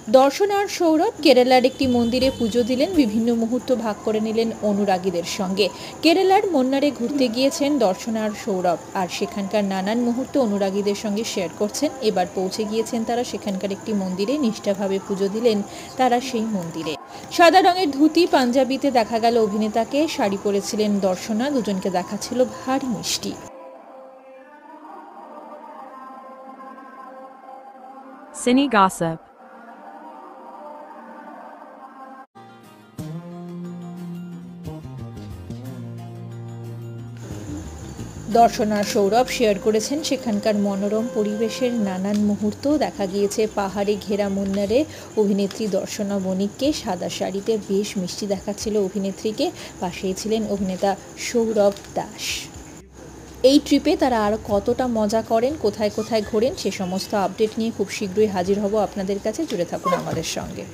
দর্শন আর সৌরভ কেরালার একটি মন্দিরে পুজো দিলেন, বিভিন্ন মুহূর্ত ভাগ করে নিলেন অনুরাগীদের সঙ্গে। কেরালার মন্নারে ঘুরতে গিয়েছেন দর্শন আর সৌরভ, আর সেখানকার নানান মুহূর্ত অনুরাগীদের সঙ্গে শেয়ার করছেন। এবার পৌঁছে গিয়েছেন তারা সেখানকার একটি মন্দিরে, নিষ্ঠাভাবে পুজো দিলেন তারা সেই মন্দিরে। সাদা রঙের ধুতি পাঞ্জাবিতে দেখা গেল অভিনেতাকে, শাড়ি পরেছিলেন দর্শনা, দুজনকে দেখাচ্ছিল ভারী মিষ্টি। Cine Gossip. দর্শন আর সৌরভ শেয়ার করেছেন সেখানকার মনোরম পরিবেশের নানান মুহূর্ত। দেখা গিয়েছে পাহাড়ে ঘেরা মুন্নারে অভিনেত্রী দর্শনা বণিককে, সাদা শাড়িতে বেশ মিষ্টি দেখাচ্ছিল অভিনেত্রীকে। পাশেই ছিলেন অভিনেতা সৌরভ দাস। এই ট্রিপে তারা আর কতটা মজা করেন, কোথায় কোথায় ঘোরেন, সে সমস্ত আপডেট নিয়ে খুব শীঘ্রই হাজির হব আপনাদের কাছে। জুড়ে থাকুন আমাদের সঙ্গে।